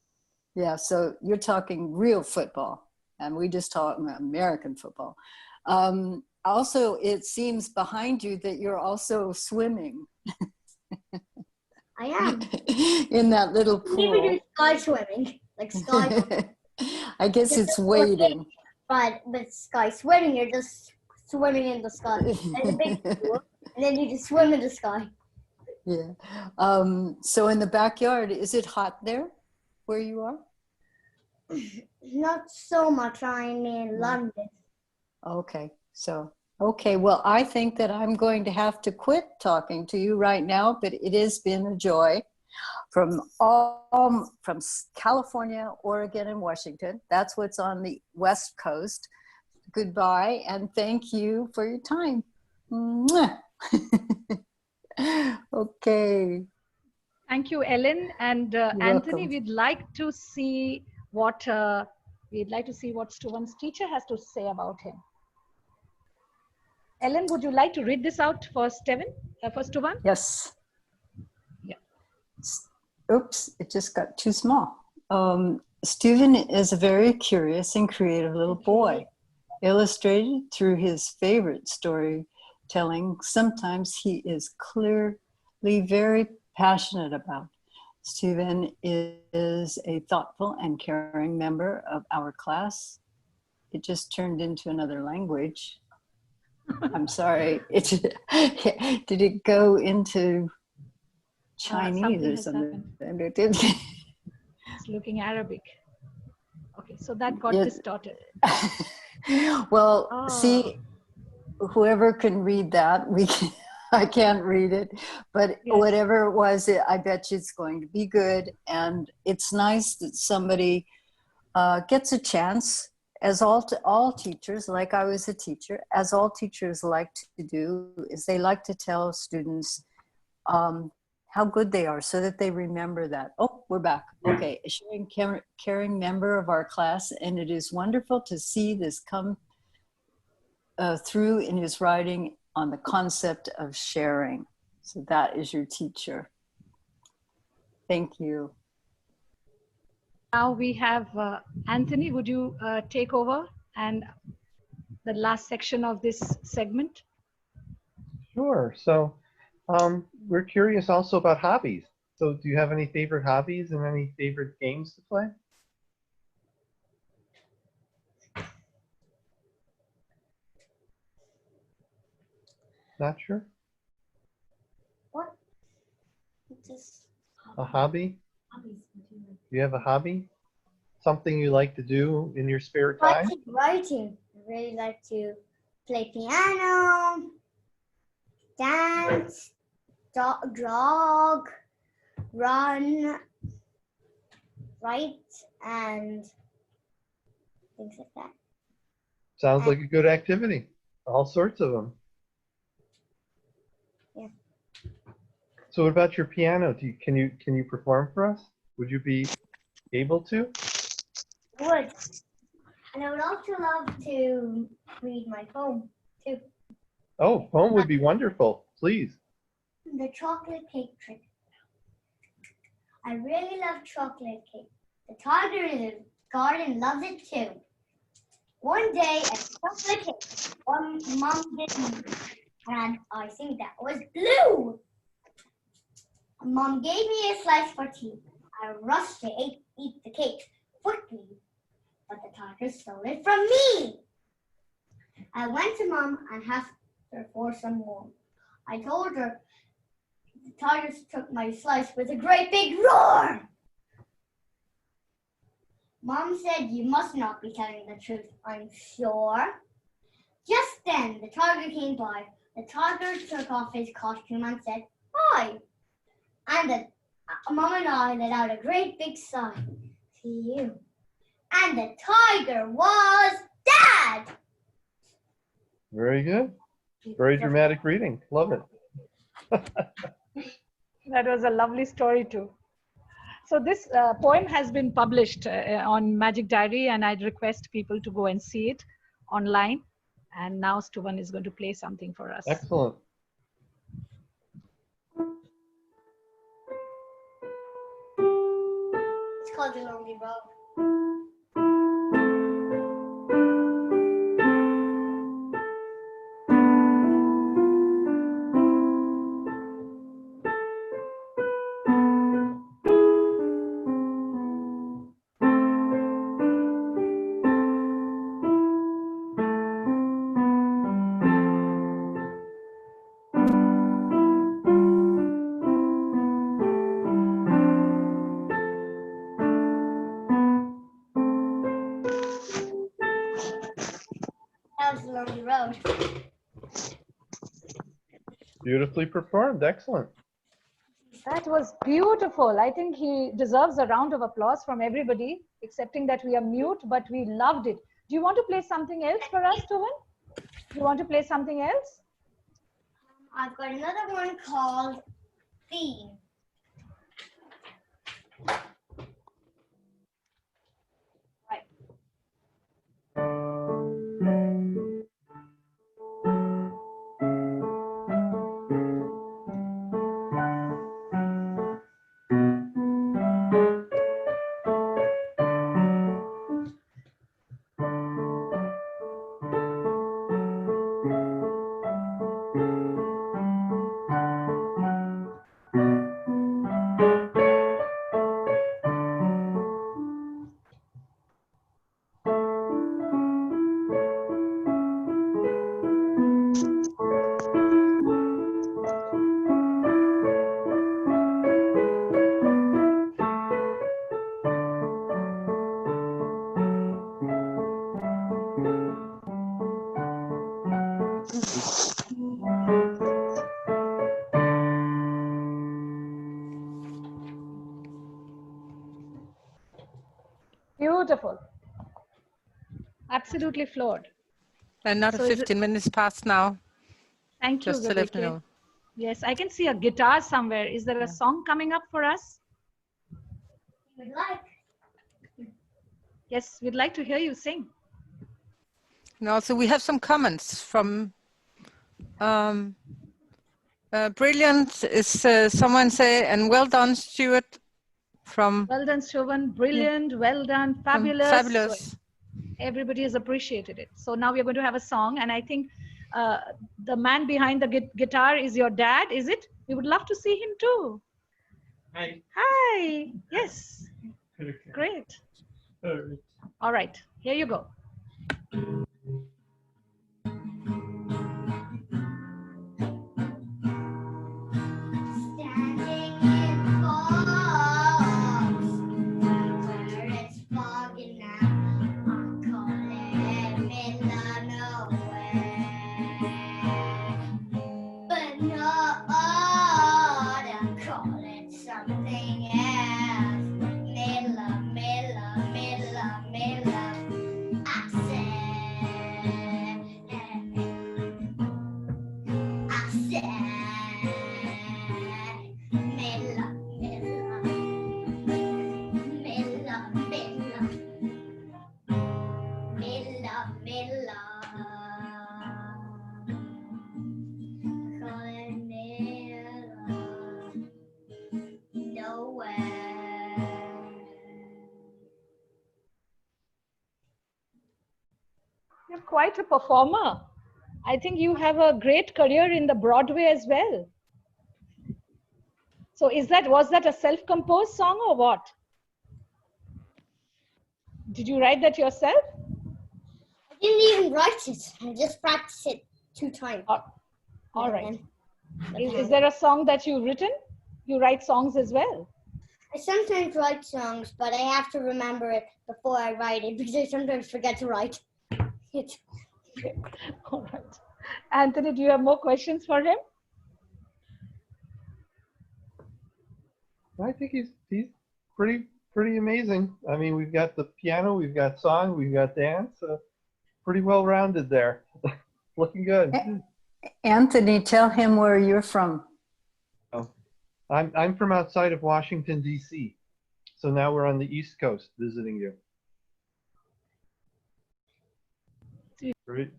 Speaker 14: Yeah, so you're talking real football, and we just talk American football. Also, it seems behind you that you're also swimming.
Speaker 3: I am.
Speaker 14: In that little
Speaker 3: Maybe do
Speaker 14: pool.
Speaker 3: sky swimming, like sky.
Speaker 14: I guess it's wading.
Speaker 3: But with sky swimming, you're just swimming in the sky. There's a big pool, and then you just swim in the sky.
Speaker 14: Yeah. So in the backyard, is it hot there where you are?
Speaker 3: Not so much. I'm in London.
Speaker 14: Okay. So, okay. Well, I think that I'm going to have to quit talking to you right now, but it has been a joy from California, Oregon, and Washington. That's what's on the West Coast. Goodbye, and thank you for your time. Mwah. Okay.
Speaker 1: Thank you, Ellen and Anthony.
Speaker 14: Welcome.
Speaker 1: We'd like to see what Stuvan's teacher has to say about him. Ellen, would you like to read this out for Stuvan?
Speaker 14: Yes.
Speaker 1: Yeah.
Speaker 14: Oops, it just got too small. Stuvan is a very curious and creative little boy, illustrated through his favorite storytelling. Sometimes he is clearly very passionate about. Stuvan is a thoughtful and caring member of our class. It just turned into another language. I'm sorry. Did it go into Chinese or something?
Speaker 1: It's looking Arabic. Okay, so that got distorted.
Speaker 14: Well,
Speaker 1: Oh.
Speaker 14: see, whoever can read that, I can't read it, but
Speaker 1: Yes.
Speaker 14: whatever it was, I bet you it's going to be good. And it's nice that somebody gets a chance, as all teachers, like I was a teacher, as all teachers like to do, is they like to tell students how good they are so that they remember that. Oh, we're back. Okay, a sharing, caring member of our class, and it is wonderful to see this come through in his writing on the concept of sharing. So that is your teacher. Thank you.
Speaker 1: Now we have Anthony. Would you take over and the last section of this segment?
Speaker 15: Sure. So we're curious also about hobbies. So do you have any favorite hobbies and any favorite games to play? Not sure?
Speaker 3: What? Just
Speaker 15: A hobby?
Speaker 3: hobbies.
Speaker 15: Do you have a hobby? Something you like to do in your spare time?
Speaker 3: Writing. I really like to play piano, dance, jog, run, write, and things like that.
Speaker 15: Sounds like a good activity. All sorts of them.
Speaker 3: Yeah.
Speaker 15: So what about your piano? Can you perform for us? Would you be able to?
Speaker 3: Would. And I would also love to read my poem too.
Speaker 15: Oh, poem would be wonderful. Please.
Speaker 3: The chocolate cake trick. I really love chocolate cake. The tiger in the garden loves it too. One day, a chocolate cake, Mom didn't, and I think that was blue. Mom gave me a slice for tea. I rushed to eat the cake quickly, but the tiger stole it from me. I went to Mom and asked her for some more. I told her the tigers took my slice with a great big roar. Mom said, "You must not be telling the truth, I'm sure." Just then, the tiger came by. The tiger took off his costume and said, "Hi." And the Mom and I let out a great big sigh. See you. And the tiger was Dad.
Speaker 15: Very good. Very dramatic reading. Love it.
Speaker 1: That was a lovely story too. So this poem has been published on Magic Diary, and I'd request people to go and see it online. And now Stuvan is going to play something for us.
Speaker 15: Excellent.
Speaker 3: It's called The Lonely Road. That was The Lonely Road.
Speaker 15: Beautifully performed. Excellent.
Speaker 1: That was beautiful. I think he deserves a round of applause from everybody, excepting that we are mute, but we loved it. Do you want to play something else for us, Stuvan? You want to play something else?
Speaker 3: I've got another one called Theme.
Speaker 1: Beautiful. Absolutely floored.
Speaker 9: Another
Speaker 1: So is it-
Speaker 9: 15 minutes past now.
Speaker 1: Thank you,
Speaker 9: Just to let you
Speaker 1: Viveke.
Speaker 9: know.
Speaker 1: Yes, I can see a guitar somewhere. Is there a song coming up for us?
Speaker 3: If you'd like.
Speaker 1: Yes, we'd like to hear you sing.
Speaker 9: And also we have some comments from brilliant is someone say, and well done, Stuart, from
Speaker 1: Well done, Stuvan. Brilliant. Well done. Fabulous.
Speaker 9: fabulous.
Speaker 1: So everybody has appreciated it. So now we're going to have a song, and I think the man behind the guitar is your dad, is it? We would love to see him too.
Speaker 16: Hi.
Speaker 1: Hi. Yes.
Speaker 16: Okay.
Speaker 1: Great.
Speaker 16: All right.
Speaker 1: All right. Here you go.
Speaker 3: Standing in fogs where it's foggy now. I call it middle of nowhere, but no, I call it something else. Middle of, middle of, middle of, middle of. I said, middle of, middle of, middle of, middle of, middle of, middle of. Call it middle of nowhere.
Speaker 1: You're quite a performer. I think you have a great career in the Broadway as well. So was that a self-composed song or what? Did you write that yourself?
Speaker 3: I didn't even write it. I just practiced it 2 times.
Speaker 1: All right. Is there a song that you've written? You write songs as well?
Speaker 3: I sometimes write songs, but I have to remember it before I write it because I sometimes forget to write it.
Speaker 1: All right. Anthony, do you have more questions for him?
Speaker 15: I think he's pretty amazing. I mean, we've got the piano, we've got song, we've got dance. Pretty well rounded there. Looking good.
Speaker 14: Anthony, tell him where you're from.
Speaker 15: Oh, I'm from outside of Washington D.C. So now we're on the East Coast visiting you.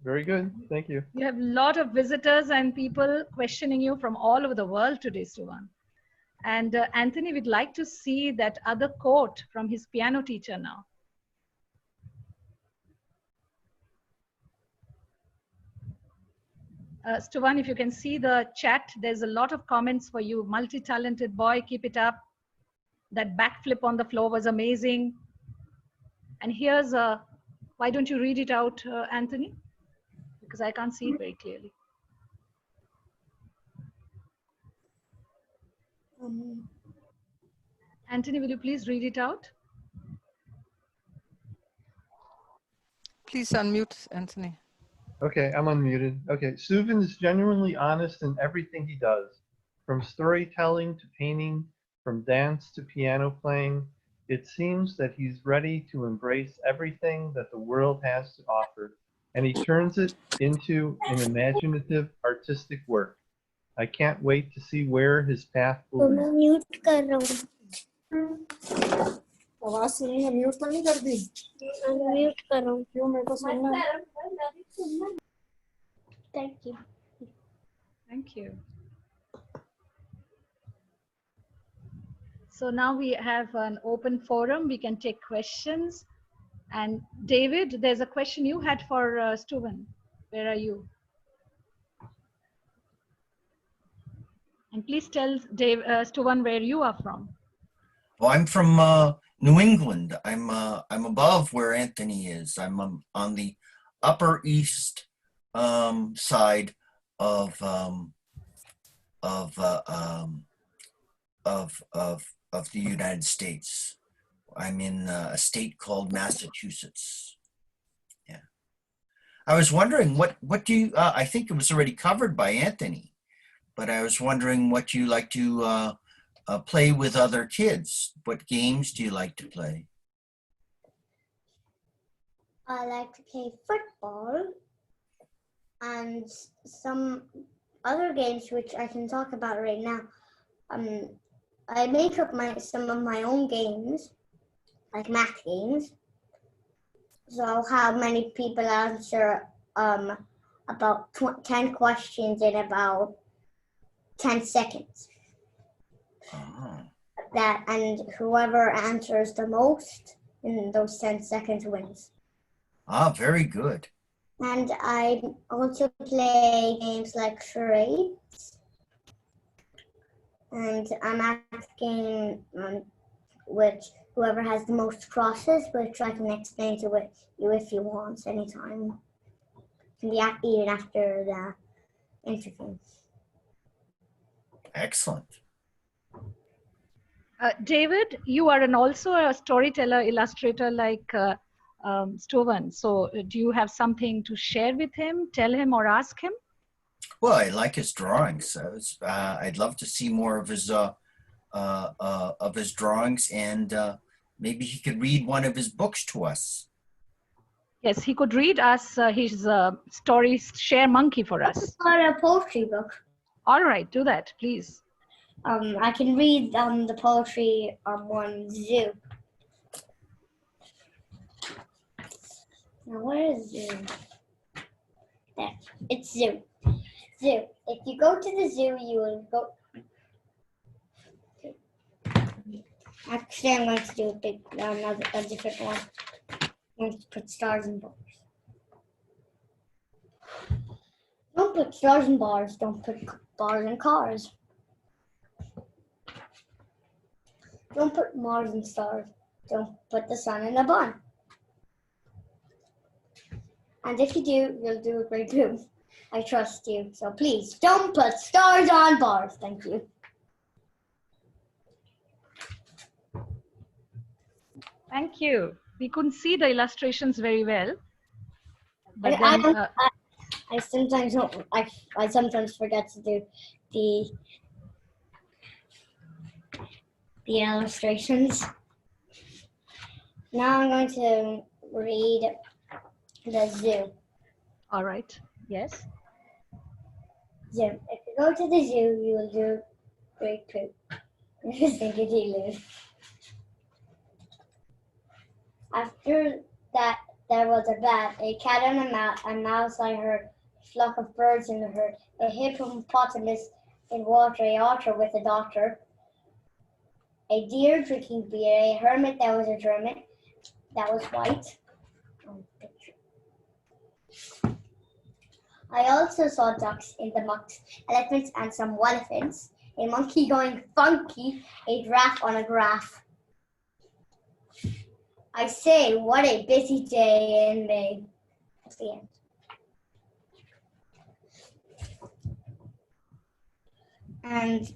Speaker 15: Very good. Thank you.
Speaker 1: You have a lot of visitors and people questioning you from all over the world today, Stuvan. And Anthony would like to see that other quote from his piano teacher now. Stuvan, if you can see the chat, there's a lot of comments for you. Multi-talented boy, keep it up. That backflip on the floor was amazing. And here's a, why don't you read it out, Anthony? Because I can't see it very clearly. Anthony, will you please read it out?
Speaker 9: Please unmute, Anthony.
Speaker 15: Okay, I'm unmuted. Okay, Stuvan is genuinely honest in everything he does, from storytelling to painting, from dance to piano playing. It seems that he's ready to embrace everything that the world has to offer, and he turns it into an imaginative, artistic work. I can't wait to see where his path will lead.
Speaker 17: आवाज सुनी है mute तो नहीं कर दी mute करो क्यों मेरे को सुनना है
Speaker 3: Thank you.
Speaker 1: Thank you. So now we have an open forum. We can take questions. And David, there's a question you had for Stuvan. Where are you? And please tell Dave, Stuvan where you are from.
Speaker 18: Oh, I'm from New England. I'm above where Anthony is. I'm on the upper east side of the United States. I'm in a state called Massachusetts. Yeah. I was wondering what do you? I think it was already covered by Anthony, but I was wondering what you like to play with other kids. What games do you like to play?
Speaker 3: I like to play football and some other games which I can talk about right now. I make up some of my own games, like math games. So how many people answer about 10 questions in about 10 seconds. That, and whoever answers the most in those 10 seconds wins.
Speaker 18: Ah, very good.
Speaker 3: And I also play games like charades. And I'm asking which whoever has the most crosses, which I can explain to you if you want anytime. It can be even after the interview.
Speaker 18: Excellent.
Speaker 1: David, you are also a storyteller, illustrator like Stuvan. So do you have something to share with him, tell him or ask him?
Speaker 18: Well, I like his drawings. I'd love to see more of his drawings, and maybe he could read one of his books to us.
Speaker 1: Yes, he could read us his story, Share Monkey for us.
Speaker 3: Or a poetry book.
Speaker 1: All right, do that, please.
Speaker 3: I can read the poetry on one zoo. Now, where is zoo? There, it's zoo. Zoo. If you go to the zoo, you will go. Actually, I'm going to do a different one. I'm going to put stars and bars. Don't put stars and bars. Don't put bars and cars. Don't put Mars and stars. Don't put the sun in a bun. And if you do, you'll do a great too. I trust you. So please, don't put stars on bars. Thank you.
Speaker 1: Thank you. We couldn't see the illustrations very well. But
Speaker 3: I sometimes don't. I sometimes forget to do the. the illustrations. Now I'm going to read the zoo.
Speaker 1: All right. Yes.
Speaker 3: Zoo. If you go to the zoo, you will do great poop. Stinky loo. After that, there was a bat, a cat, and a mouse. I heard a flock of birds in the herd, a hippopotamus in water, a otter with a daughter, a deer drinking beer, a hermit that was a hermit that was white. I also saw ducks in the mucks, elephants and some elephants, a monkey going funky, a giraffe on a graph. I say, what a busy day in May. That's the end. And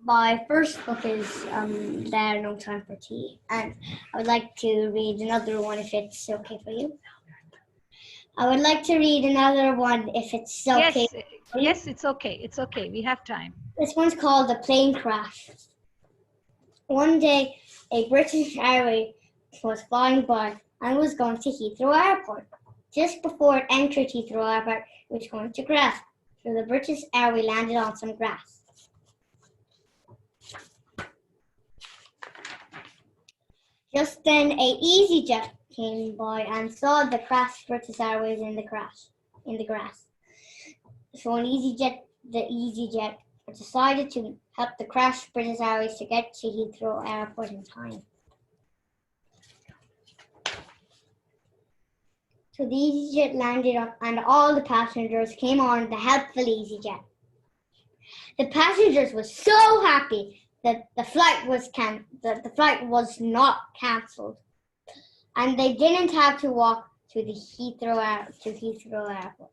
Speaker 3: my first book is There No Time for Tea. And I would like to read another one if it's okay for you. I would like to read another one if it's okay.
Speaker 1: Yes, yes, it's okay. It's okay. We have time.
Speaker 3: This one's called The Plane Crash. One day, a British Airways was flying by and was going to Heathrow Airport. Just before it entered Heathrow Airport, it was going to grass. So the British Airways landed on some grass. Just then, a EasyJet came by and saw the crashed British Airways in the grass. So the EasyJet decided to help the crashed British Airways to get to Heathrow Airport in time. So the EasyJet landed and all the passengers came on the helpful EasyJet. The passengers were so happy that the flight was not cancelled, and they didn't have to walk to Heathrow Airport.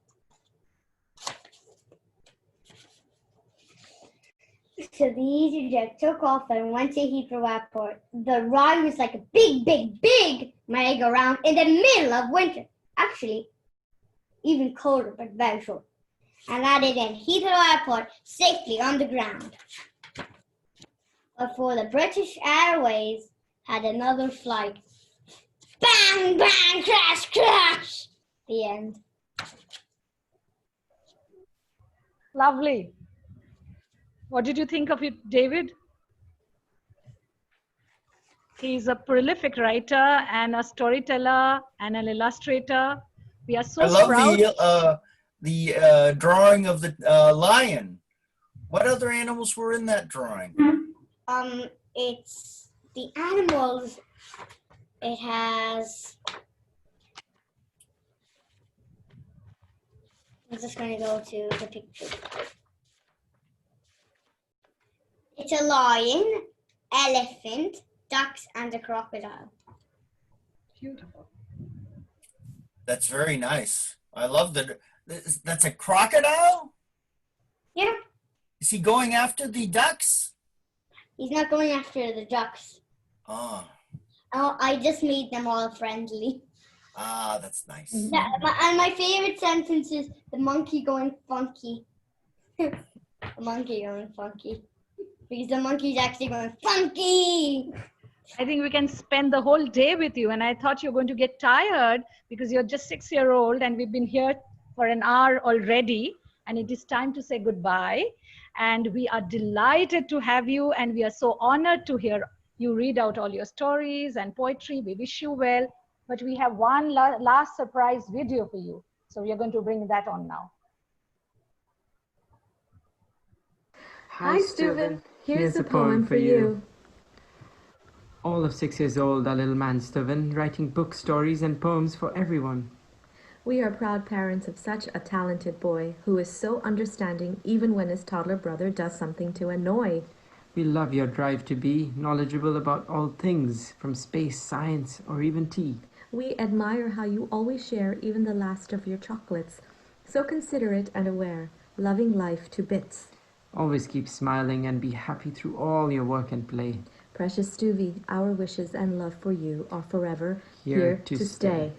Speaker 3: So the EasyJet took off and went to Heathrow Airport. The ride was like a big, big, big merry-go-round in the middle of winter. Actually, even colder, but very short. And landed in Heathrow Airport safely on the ground. Before the British Airways had another flight. Bang, bang, crash, crash! The end.
Speaker 1: Lovely. What did you think of it, David? He's a prolific writer and a storyteller and an illustrator. We are so
Speaker 18: I love
Speaker 1: proud.
Speaker 18: the drawing of the lion. What other animals were in that drawing?
Speaker 3: It's the animals. It has. I'm just going to go to the picture. It's a lion, elephant, ducks, and a crocodile.
Speaker 1: Beautiful.
Speaker 18: That's very nice. I love that. That's a crocodile?
Speaker 3: Yeah.
Speaker 18: Is he going after the ducks?
Speaker 3: He's not going after the ducks.
Speaker 18: Oh,
Speaker 3: I just made them all friendly.
Speaker 18: ah, that's nice.
Speaker 3: Yeah, and my favorite sentence is the monkey going funky. The monkey going funky. Because the monkey's actually going funky.
Speaker 1: I think we can spend the whole day with you, and I thought you're going to get tired because you're just 6-year-old and we've been here for an hour already, and it is time to say goodbye. And we are delighted to have you, and we are so honored to hear you read out all your stories and poetry. We wish you well, but we have one last surprise video for you. So we are going to bring that on now.
Speaker 19: Hi, Stuvan. Here's a poem for you.
Speaker 20: All of 6 years old, our little man Stuvan, writing books, stories, and poems for everyone.
Speaker 19: We are proud parents of such a talented boy who is so understanding even when his toddler brother does something to annoy.
Speaker 20: We love your drive to be knowledgeable about all things, from space, science, or even tea.
Speaker 19: We admire how you always share even the last of your chocolates. So considerate and aware, loving life to bits.
Speaker 20: Always keep smiling and be happy through all your work and play.
Speaker 19: Precious Stuvie, our wishes and love for you are forever
Speaker 20: Here
Speaker 19: here
Speaker 20: to
Speaker 19: to stay.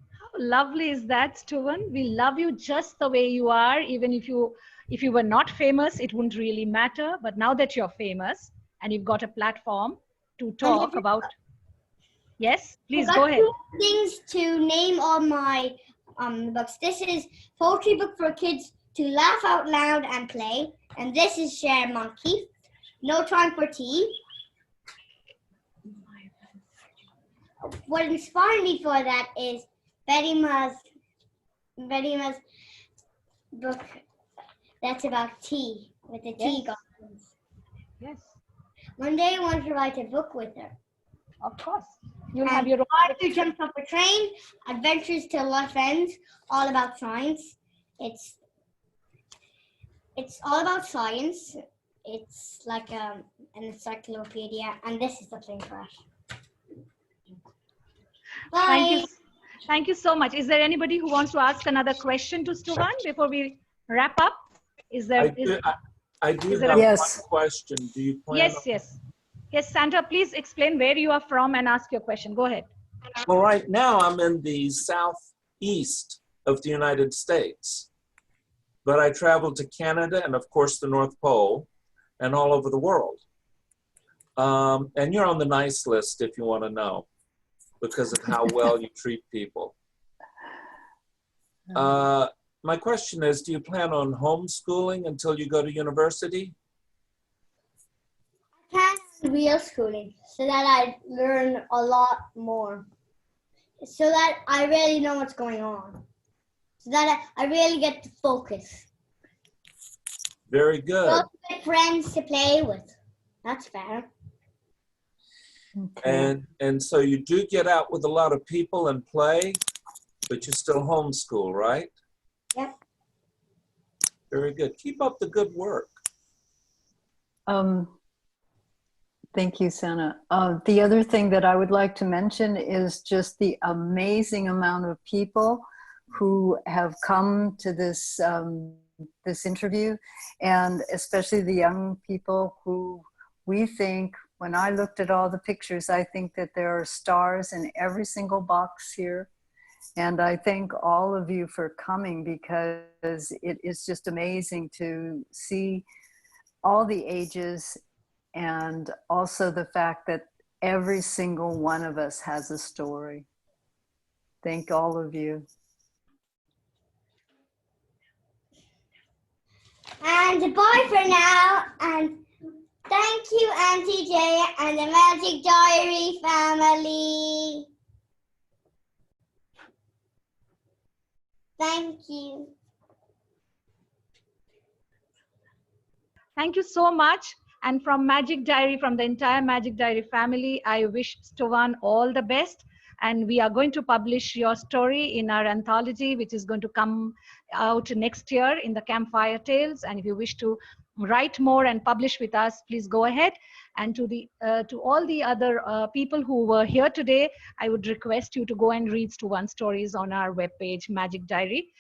Speaker 1: How lovely is that, Stuvan? We love you just the way you are. Even if you were not famous, it wouldn't really matter. But now that you're famous, and you've got a platform to talk about. Yes, please
Speaker 3: I've
Speaker 1: go
Speaker 3: got
Speaker 1: ahead.
Speaker 3: 2 things to name all my books. This is poetry book for kids to laugh out loud and play, and this is Share Monkey. No Time for Tea. What inspired me for that is Betty Ma's book that's about tea, with the tea gardens.
Speaker 1: Yes.
Speaker 3: One day I want to write a book with her.
Speaker 1: Of course. You'll have your own.
Speaker 3: Arthur Jumps Off a Train, Adventures Till Life Ends, all about science. It's all about science. It's like an encyclopedia, and this is the plane crash. Bye.
Speaker 1: Thank you so much. Is there anybody who wants to ask another question to Stuvan before we wrap up? Is there?
Speaker 13: I do
Speaker 1: is there
Speaker 13: have
Speaker 1: a-
Speaker 13: one question. Do you plan?
Speaker 1: Yes, Santa, please explain where you are from and ask your question. Go ahead.
Speaker 13: Well, right now I'm in the southeast of the United States, but I travel to Canada and of course the North Pole and all over the world. And you're on the nice list if you want to know, because of how well you treat people. My question is, do you plan on homeschooling until you go to university?
Speaker 3: I plan on real schooling so that I learn a lot more. So that I really know what's going on. So that I really get to focus.
Speaker 13: Very good.
Speaker 3: So get friends to play with. That's fair.
Speaker 13: And so you do get out with a lot of people and play, but you still homeschool, right?
Speaker 3: Yep.
Speaker 13: Very good. Keep up the good work.
Speaker 14: Thank you, Santa. The other thing that I would like to mention is just the amazing amount of people who have come to this this interview, and especially the young people who we think, when I looked at all the pictures, I think that there are stars in every single box here. And I thank all of you for coming, because it is just amazing to see all the ages, and also the fact that every single one of us has a story. Thank all of you.
Speaker 3: And bye for now. And thank you, Auntie Jay and the Magic Diary family. Thank you.
Speaker 1: Thank you so much. And from Magic Diary, from the entire Magic Diary family, I wish Stuvan all the best. And we are going to publish your story in our anthology, which is going to come out next year in the Campfire Tales. And if you wish to write more and publish with us, please go ahead. And to all the other people who were here today, I would request you to go and read Stuvan's stories on our webpage, Magic Diary.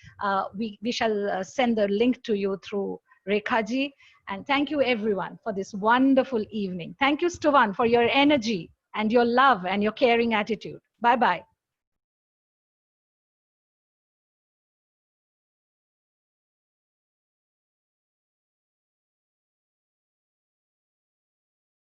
Speaker 1: We shall send the link to you through Rekhaji. And thank you everyone for this wonderful evening. Thank you, Stuvan, for your energy and your love and your caring attitude. Bye-bye.